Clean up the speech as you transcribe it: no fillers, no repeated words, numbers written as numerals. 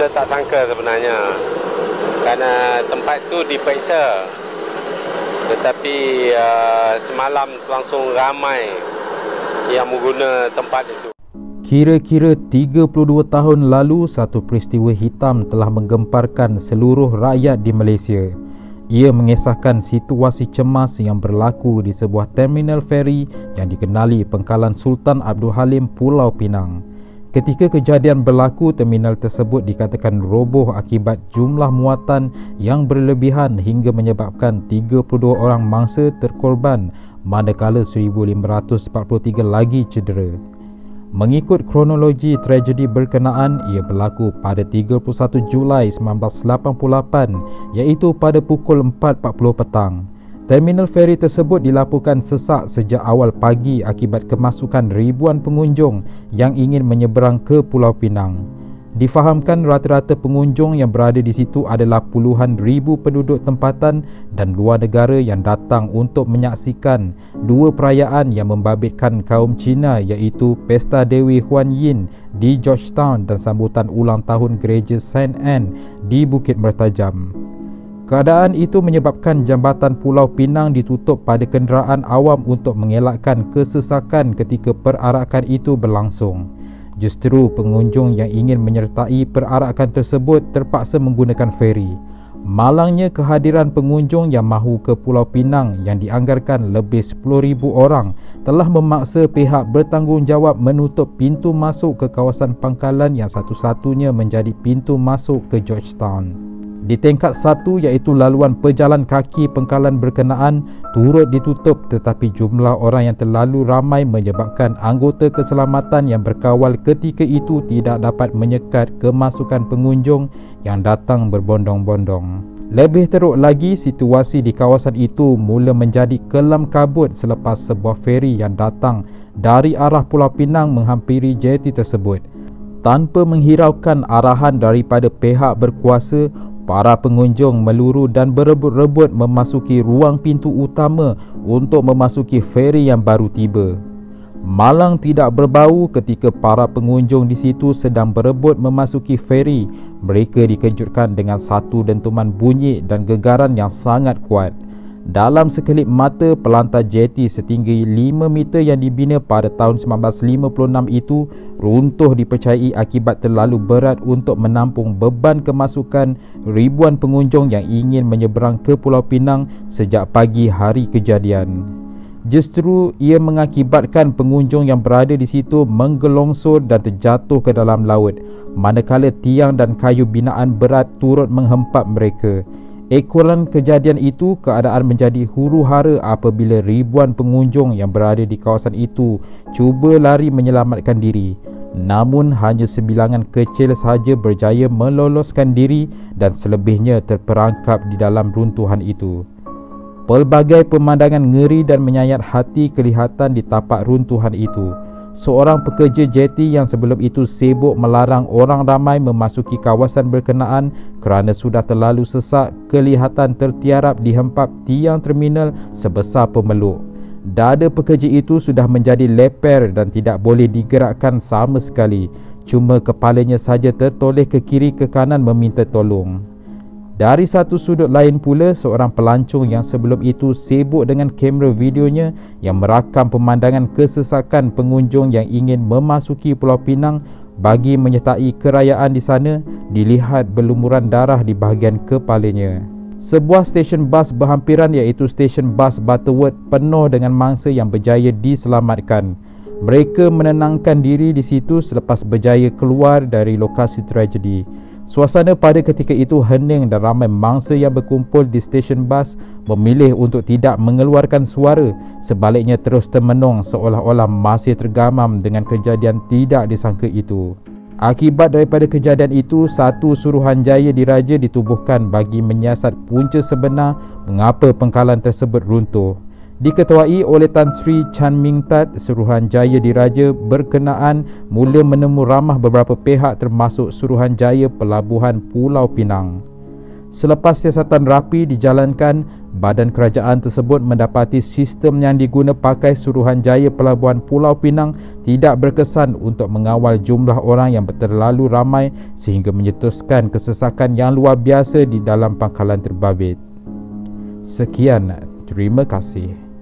kita tak sangka sebenarnya, kerana tempat tu diperiksa, tetapi semalam langsung ramai yang mengguna tempat itu. Kira-kira 32 tahun lalu, satu peristiwa hitam telah menggemparkan seluruh rakyat di Malaysia. Ia mengesahkan situasi cemas yang berlaku di sebuah terminal feri yang dikenali Pangkalan Sultan Abdul Halim, Pulau Pinang. Ketika kejadian berlaku, terminal tersebut dikatakan roboh akibat jumlah muatan yang berlebihan hingga menyebabkan 32 orang mangsa terkorban, manakala 1,543 lagi cedera. Mengikut kronologi tragedi berkenaan, ia berlaku pada 31 Julai 1988, iaitu pada pukul 4.40 petang. Terminal feri tersebut dilaporkan sesak sejak awal pagi akibat kemasukan ribuan pengunjung yang ingin menyeberang ke Pulau Pinang. Difahamkan rata-rata pengunjung yang berada di situ adalah puluhan ribu penduduk tempatan dan luar negara yang datang untuk menyaksikan dua perayaan yang membabitkan kaum Cina, iaitu Pesta Dewi Huan Yin di Georgetown dan sambutan ulang tahun Gereja Saint Anne di Bukit Mertajam. Keadaan itu menyebabkan jambatan Pulau Pinang ditutup pada kenderaan awam untuk mengelakkan kesesakan ketika perarakan itu berlangsung. Justru pengunjung yang ingin menyertai perarakan tersebut terpaksa menggunakan feri. Malangnya kehadiran pengunjung yang mahu ke Pulau Pinang yang dianggarkan lebih 10,000 orang telah memaksa pihak bertanggungjawab menutup pintu masuk ke kawasan pangkalan yang satu-satunya menjadi pintu masuk ke Georgetown. Di tingkat 1, iaitu laluan pejalan kaki pangkalan berkenaan, turut ditutup, tetapi jumlah orang yang terlalu ramai menyebabkan anggota keselamatan yang berkawal ketika itu tidak dapat menyekat kemasukan pengunjung yang datang berbondong-bondong. Lebih teruk lagi, situasi di kawasan itu mula menjadi kelam kabut selepas sebuah feri yang datang dari arah Pulau Pinang menghampiri jeti tersebut. Tanpa menghiraukan arahan daripada pihak berkuasa, para pengunjung meluru dan berebut-rebut memasuki ruang pintu utama untuk memasuki feri yang baru tiba. Malang tidak berbau ketika para pengunjung di situ sedang berebut memasuki feri. Mereka dikejutkan dengan satu dentuman bunyi dan gegaran yang sangat kuat. Dalam sekelip mata, pelantar jeti setinggi 5 meter yang dibina pada tahun 1956 itu runtuh dipercayai akibat terlalu berat untuk menampung beban kemasukan ribuan pengunjung yang ingin menyeberang ke Pulau Pinang sejak pagi hari kejadian. Justru ia mengakibatkan pengunjung yang berada di situ menggelongsor dan terjatuh ke dalam laut, manakala tiang dan kayu binaan berat turut menghempak mereka. Ekoran kejadian itu, keadaan menjadi huru-hara apabila ribuan pengunjung yang berada di kawasan itu cuba lari menyelamatkan diri. Namun hanya sebilangan kecil sahaja berjaya meloloskan diri dan selebihnya terperangkap di dalam runtuhan itu. Pelbagai pemandangan ngeri dan menyayat hati kelihatan di tapak runtuhan itu. Seorang pekerja jeti yang sebelum itu sibuk melarang orang ramai memasuki kawasan berkenaan kerana sudah terlalu sesak, kelihatan tertiarap dihempap tiang terminal sebesar pemeluk. Dada pekerja itu sudah menjadi leper dan tidak boleh digerakkan sama sekali. Cuma kepalanya saja tertoleh ke kiri ke kanan meminta tolong. Dari satu sudut lain pula, seorang pelancong yang sebelum itu sibuk dengan kamera videonya yang merakam pemandangan kesesakan pengunjung yang ingin memasuki Pulau Pinang bagi menyertai kerayaan di sana, dilihat berlumuran darah di bahagian kepalanya. Sebuah stesen bas berhampiran, iaitu stesen bas Butterworth, penuh dengan mangsa yang berjaya diselamatkan. Mereka menenangkan diri di situ selepas berjaya keluar dari lokasi tragedi. Suasana pada ketika itu hening dan ramai mangsa yang berkumpul di stesen bas memilih untuk tidak mengeluarkan suara, sebaliknya terus termenung seolah-olah masih tergamam dengan kejadian tidak disangka itu. Akibat daripada kejadian itu, satu Suruhanjaya Diraja ditubuhkan bagi menyiasat punca sebenar mengapa pangkalan tersebut runtuh. Diketuai oleh Tan Sri Chan Ming Tat, Suruhanjaya Diraja berkenaan mula menemu ramah beberapa pihak termasuk Suruhanjaya Pelabuhan Pulau Pinang. Selepas siasatan rapi dijalankan, badan kerajaan tersebut mendapati sistem yang diguna pakai Suruhanjaya Pelabuhan Pulau Pinang tidak berkesan untuk mengawal jumlah orang yang terlalu ramai sehingga menyetuskan kesesakan yang luar biasa di dalam pangkalan terbabit. Sekian, terima kasih.